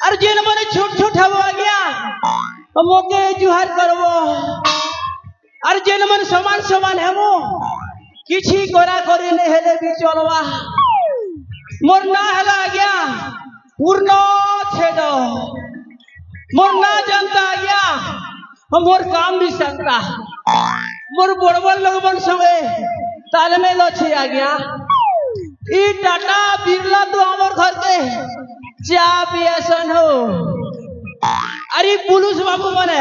और जेन मन छोट छोट हबो आज्ञा मोके जुहार करबो और जेन मन समान समान हेमो किछि करा करी ने हेले भी चलवा मोर ना हला आज्ञा पूर्ण छेद मोर ना जानता आज्ञा मोर काम भी सकता मोर बड़बड़ लोगन संगे तालमेल अच्छे आज्ञा ई टाटा बिरला तो हमर घर के चा पियासन हो अरे पुलिस बाबू मने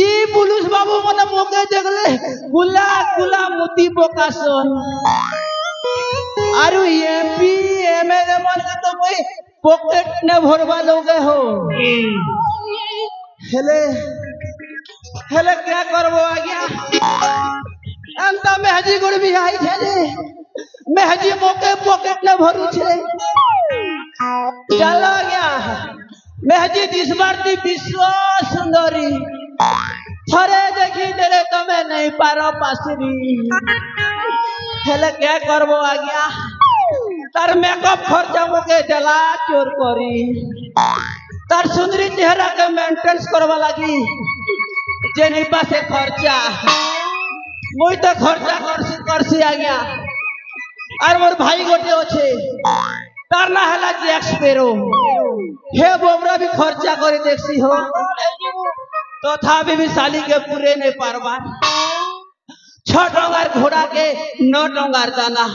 ई पुलिस बाबू मने मोके देखले गुला गुला मोती बोकासन आरु एमपी एमएलए मन के तो कोई पॉकेट ने भरवा लोगे हो हेले हेले क्या करबो आज्ञा अंता मेहजी गुड़ भी आई छे जे मेहजी मोके पॉकेट ने भरू छे चलो आज्ञा मेहजी दिस बार दी विश्व सुंदरी थरे देखी देले तमे नहीं पारो पासरी हेले क्या करबो आज्ञा तार मेकअप खर्चा मोके जला चोर करी तार सुंदरी चेहरा के मेंटेनेंस करवा लगी जेनी पासे खर्चा मुई तो खर्चा करसी आज्ञा और मोर भाई गोटे अच्छे तार ना हला जैक्सपेरो हे बोमरा भी खर्चा करी देखसी हो तथापि भी साली के पूरे नहीं पारबा 6 टंगार घोड़ा के 9 टंगार दाना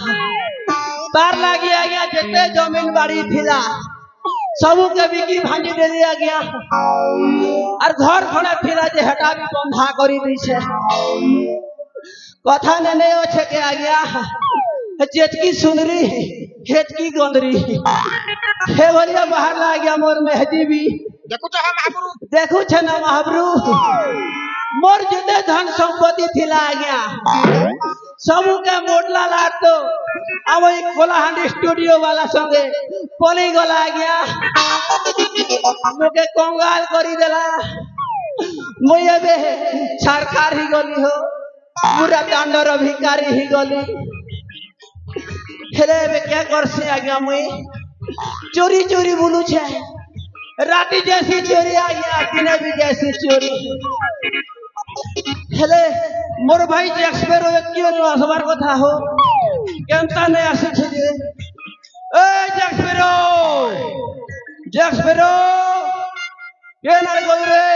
तार लगी आ गया जितने जमीन बाड़ी थिला सबू के बिकी भांजी दे दिया गया और घर खड़ा थिला जे हटा भी बंधा करी दी छे कथा ने नहीं अच्छे के आ गया जेतकी सुंदरी हेतकी गोंदरी हे बोलिया बाहर ला गया मोर मेहदी भी देखो छे ना महाबरू मोर जिते धन संपत्ति थिला आ गया सबू के मोटला लाट तो अब एक कोलाहांडी स्टूडियो वाला संगे पली गला आ गया मुके कंगाल करी देला मुये बे सरकार ही गली हो पूरा दांडर भिकारी ही गली हेले बे क्या करसी आ गया मुई चोरी चोरी बोलू छे राती जैसी चोरी आ गया दिने भी जैसी चोरी हेले मोर भाई जैक्सपेरो क्यों न आसबार कथा हो केमता ने आसे छे जे ए जैक्सपेरो जैक्सपेरो के ना गई रे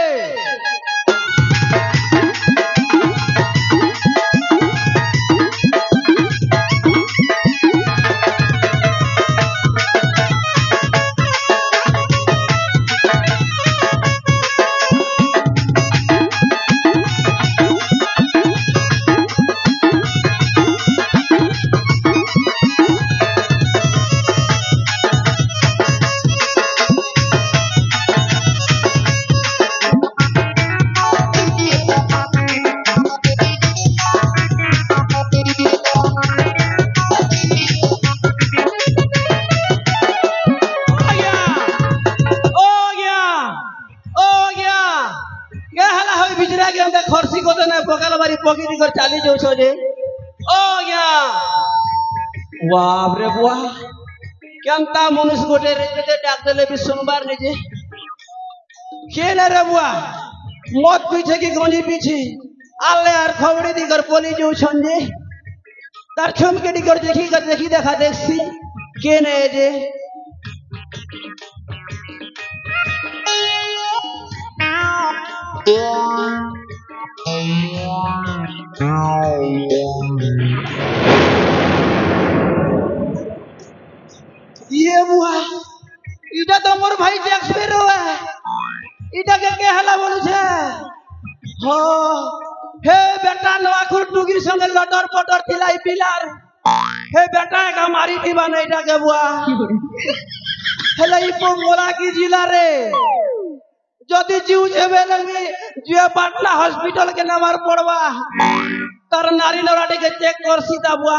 पगिरी कर चाली जो छो जे ओ या वाह रे वाह केमता मनुष्य गोटे रे डाक देले भी सोमवार ने जे के न रे वाह मत पीछे की गंजी पीछे आले यार खबड़ी दी कर पोली जो छन जे तार छम के दी कर देखी देखा देखसी के ने जे ये बुआ इटा तो मोर भाई जैक्सपेरो है इटा के हला बोलू छे हो हे बेटा नवाखुर टुगी संगे लटर पटर थिलाई पिलार हे बेटा का मारी थी बने इटा के बुआ हेले ई पोंगोला की जिला रे যদি জিউ যেবে লাগি যে পাটনা হসপিটাল के नंबर पड़वा तर नारी लड़ाटे के चेक कर सीधा बुआ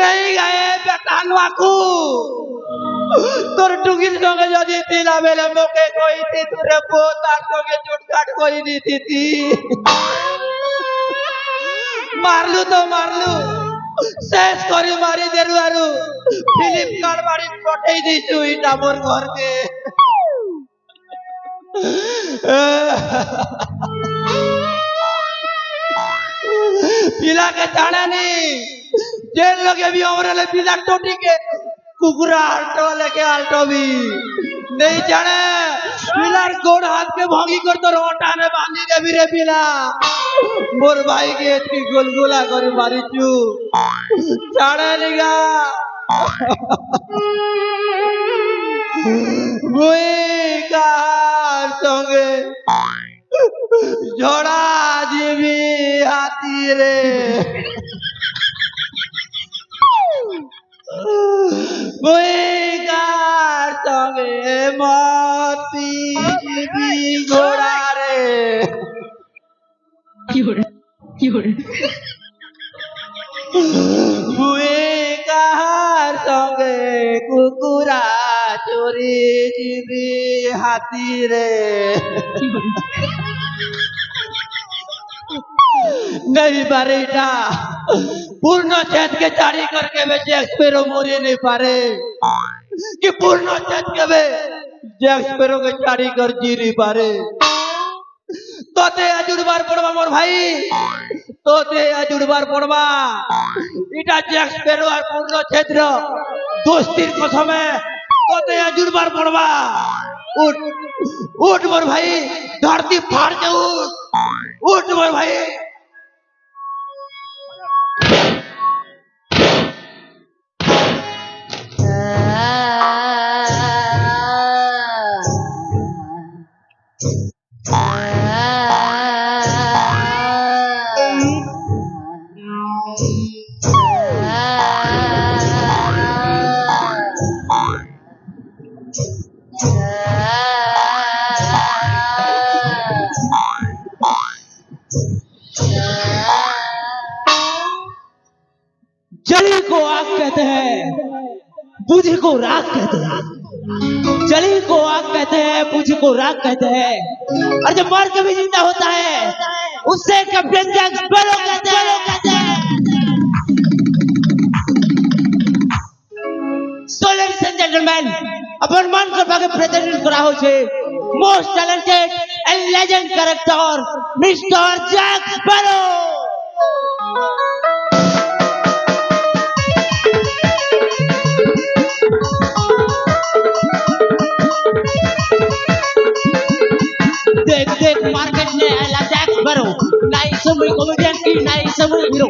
रही गए बेटानुआकू তোর টুকির সঙ্গে যদি তিলা বেলে মোকে কইতি তোরে বউ তার সঙ্গে চুটকাট করে দিতি মারলু তো মারলু শেষ করে মারি দেলু আরু ফ্লিপকার্ট বাড়ি পঠাই দিছু ইটা মোর ঘরকে पिला के जाने नहीं जेल लगे भी हमारे पिला टोटी के कुकुरा आल्टो लेके आल्टो भी नहीं जाने पिला गोड़ हाथ के भागी कर तो रोटा ने बांधी दे भी रे पिला मोर भाई के इतनी गुलगुला करी मारी चू जाने निगा वही कार संगे जोड़ा जीवी हाथी रे वही कार संगे मोती जीवी घोड़ा रे वही कार संगे कुकुरा चोरी जीवी हाथी रे नहीं पारे इटा पूर्ण छेद के चारी करके वे जैक्सपेरो मोरी नहीं पारे कि पूर्ण छेद के वे जैक्सपेरो के चारी कर जी नहीं पारे तोते अजुड़बार पड़वा मोर भाई तोते अजुड़बार पड़वा इटा जैक्सपेरो और पूर्ण छेद रो दोस्तीर कसम है तोते अजुड़बार पड़वा उठ उठ मोर भाई धरती फाड़ के उठ मोर भाई जली को आग कहते हैं बुझ को राख कहते हैं जली को आग कहते हैं बुझ को राख कहते हैं और जब मर के भी जिंदा होता है उससे कैप्टन जैक स्पैरो कहते हैं So ladies and gentlemen अपन मान सभा के प्रेजेंट करा हो छे most talented and legend character mister Jack Sparrow देख देख मार्केट में आला जैक स्पैरो नई समय कॉमेडियन की नई समय हीरो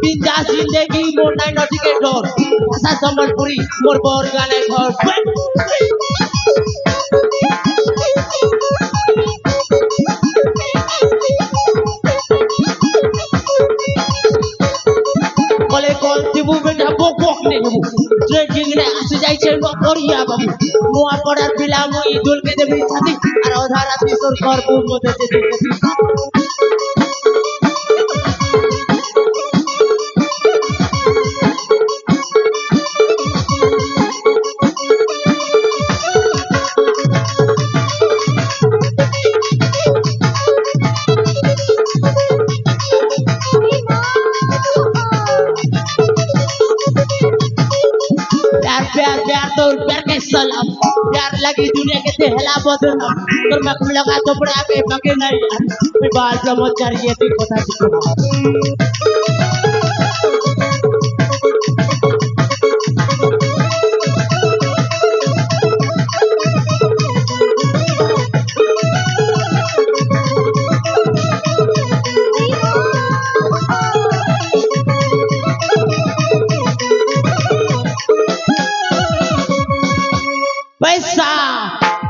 बिंदास जिंदगी मोर नाइ नटी के डोर भाषा संबलपुरी मोर बोर गाने घर बोले कौन दिबू बेटा बोक बोक नहीं दिबू ट्रेडिंग ने आसे जाई छे नो करिया बाबू मोआ पड़ार पिला मोई दुल के देबी छाती और आधा रात तोर घर पूर मते दे प्यार के सलाम प्यार लगी दुनिया के तेहला बदनाम तो मैं कुम लगा तो पड़ा पे पके नहीं मैं बाल ब्रह्मचारी ये भी पता चुका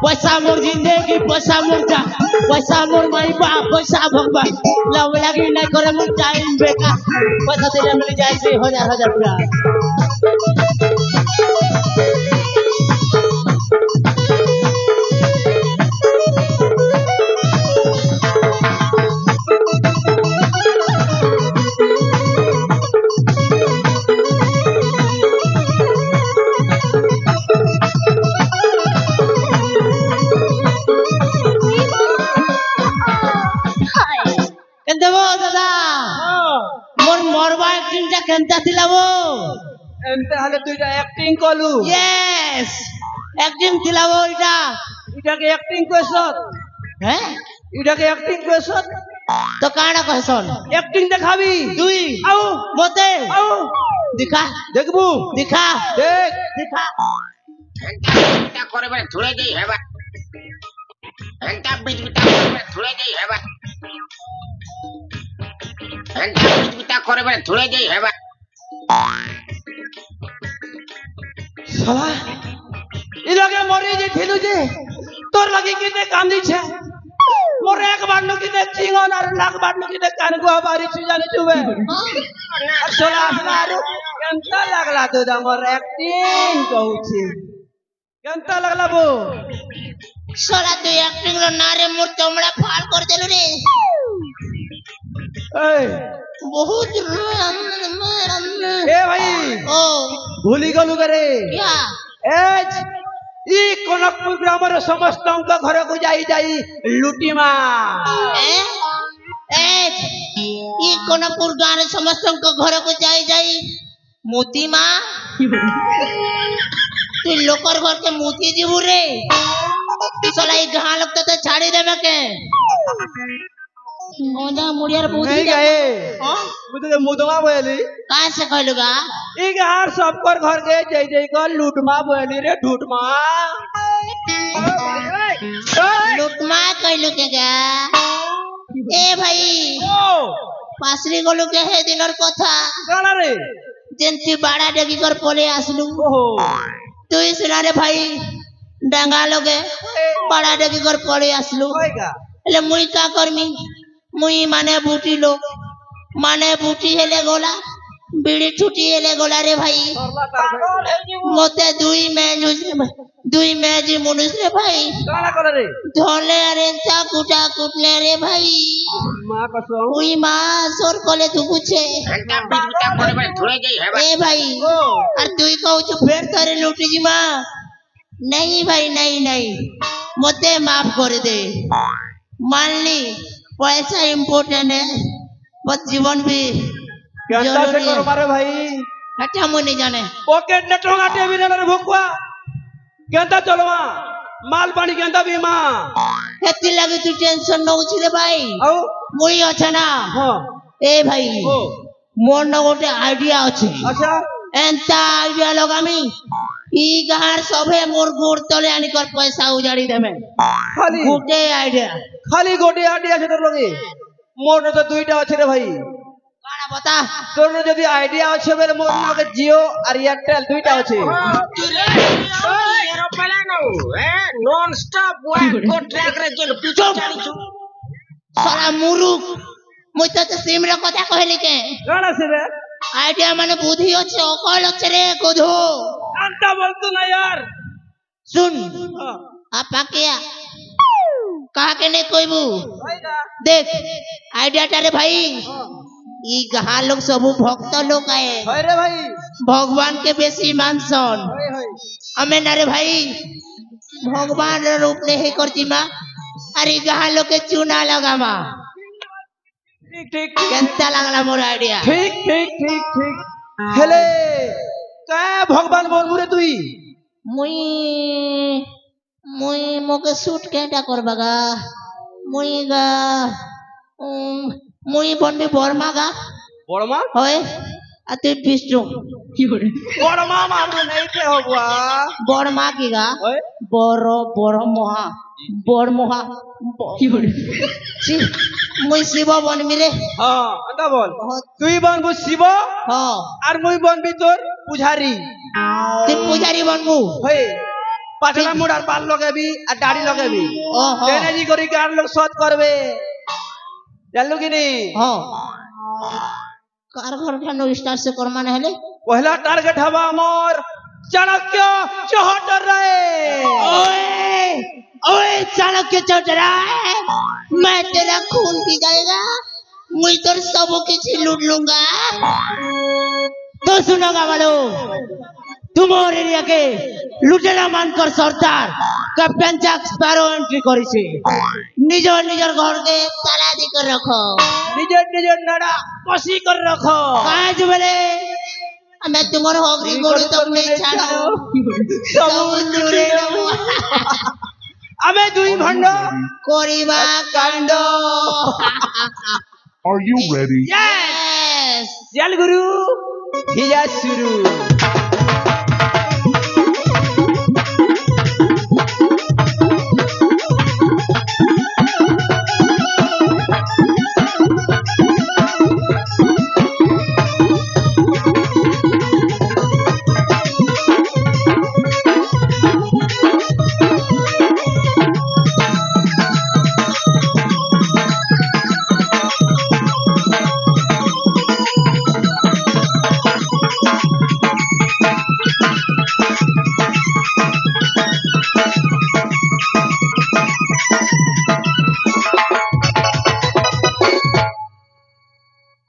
पैसा मोर जिंदगी पैसा मोर जा पैसा मोर माई बाप पैसा भगवान लव लगी नहीं करे मोर टाइम बेकार पैसा तेरे मिल जाए से हजार हजार रुपया দেবো এমতে হলে তুইটা অ্যাক্টিং করলু ইয়েস একদিন দিলাবো এটা এটাকে অ্যাক্টিং কইছ হ্যাঁ এটাকে অ্যাক্টিং কইছ তো কানা কহসন অ্যাক্টিং দেখাবি তুই আও মতে আও দিখা দেখবু দিখা দেখ দিখা ঘন্টা করে বেড়ে ধুলে যাই হেবা ঘন্টা বিজবিতা করে বেড়ে ধুলে যাই হেবা ঘন্টা বিজবিতা করে বেড়ে ধুলে যাই হেবা শালা ইলাকে মরি যে থিলু যে তোর লাগি কিতে কান্দিছে মোর এক বান্নু কিতে চিঙ্গন আর লাখ বান্নু কিতে কানকু বাড়ি ছু জানি চুবে আর শালা আসলা আর কেনতা লাগলা তো মোর অ্যাক্টিং কହୁছি কেনতা লাগলা বো সোলা তুই একটিং লো না রে মোর তোমরা ফাল করে দিল রে এই বহুত এ ভাই ও ভুলি গলু করে क्या এজ ই কনকপুর গ্রামের সমস্তଙ୍କ ঘরକୁ যাই যাই লুটিমা ই কোনপুর গাঁর সমস্তଙ୍କ ঘরକୁ যাই যাই মোতি মা তুই লোকর ঘরকে মুতি ଯିବୁ রে সোলা এই গাঁ লোক তো ছাড়ি দেবে কে মোজা মুড়িয়ার বুদ্ধি नहीं गए हां मुझे मुदमा बोली कहां से कहलुगा ई घर सबकर घर के जय जय कर लूटमा बोली रे ढूटमा लुटमा कहलु के गा ए भाई ओ पासरी गलु के हे दिनर কথা गाना रे जेंती बाड़ा डेगी कर पले आसलु ओहो তুই শুনা রে ভাই ডাঙ্গা লগে বাড়া ডেকি কর পড়ে আসলু होएगा এলে মুই কা করমি মুই মানে বুটি লোক মানে বুটি হেলে গোলা বিড়ি ছুটি হেলে গোলা রে ভাই মতে দুই মেজ মনুষ রে ভাই गाना कर रे ধলে আরে চা কুটা কুটলে রে ভাই मां कसम উই মা সর কলে ধুকুছে ঘন্টা বিজবিতা করে বেড়ে ধুলে যাই হেবা এ ভাই ओ আর তুই কହୁଛୁ ফের তোরে লুটি যিমা नहीं भाई नहीं नहीं मते माफ कर दे मान ली पैसा इम्पोर्टेंट है बस जीवन भी केंता से जरूरी करो है मारे भाई अच्छा मुझे नहीं जाने पॉकेट ने टोंगा टेबी ने भुकवा केंता चलवा माल पानी केंता बीमा हेती लगी तू टेंशन न उछि रे भाई आओ मुई अच्छा ना हां ए भाई ओ मोर न गोटे आइडिया अछि अच्छा एंता आइडिया लगामी ई गार सभे मोर गोड़ तले आनी कर पैसा उजाड़ी देमे खाली गोटे आइडिया खाली गोटे आइडिया আছে তোর লগে মোর তো দুইটা আছে রে ভাই काना बता তোর যদি আইডিয়া আছে বের মোর লগে জিও আর এয়ারটেল দুইটা আছে এরোপ্লেন নন স্টপ ওয়াক কো ট্র্যাক রে যেন পিছু চালিছু साला मुरुख मुई तो सिम रे কথা কইলি কে গানা সেবে आइडिया माने बुद्धि আছে অকল আছে রে গধু কান্তা বলতো না यार सुन आपा क्या कहा के नहीं कोईबू ভাইগা देख आइडिया रे भाई ई गहा लोग सब भक्त लोग आए হয় রে ভাই भगवान के बेसी मानसन হয় হয় हमें ना रे भाई भगवान रे रूप नहीं करती मां अरे गहा लोग के चूना लगामा ঠিক ঠিক केंता लागला मोर आइडिया ঠিক ঠিক ঠিক ঠিক হেলে কা ভগবান বলবু রে তুই मुई मुई मोके सूट केटा करबागा मुई गा मुई बनबी बर्मा गा বড় মা होय अति बिष्णु বড় মা মারবো নাই কে হবুয়া बर्मा की गा হয় बड़ मोहा बड़ मोहा ছি মুই শিব বনবি রে হ্যাঁ আটা বল তুই বনবু শিব হ আর মুই বনবি তোর পূজারি তুই পূজারি বনবু হই পাটলা মুড় আর পাল লগাবি আর দাড়ি লগাবি ও হ তেনাজি করি কার লোক শোধ করবে জানলু কি নি হ কার ঘর কেন স্টার্ট से कर माने हेले पहला टारगेट हवा मोर चाणक्य चौहटर रे ओए ओए चाणक्य चौधरा मैं तेरा खून पी जाएगा मुझ तो सब किसी लूट लूंगा तो सुनोगा वालो तुम और एरिया के लुटेरा मानकर सरदार कैप्टन जैक स्पैरो एंट्री करिছে निजर निजर घर के ताला दी कर रखो निजर निजर नाड़ा पसी कर रखो काहे जुबले ଆମେ ତୁମର ହଗରି ଗୋଡ଼ ତମେ ଛାଡ଼ ସମୁଦ୍ରରେ ନବ ଆମେ ଦୁଇ ଭଣ୍ଡ କରିବା କାଣ୍ଡ Are you ready? Yes! Yes! चल गुरु हिया शुरू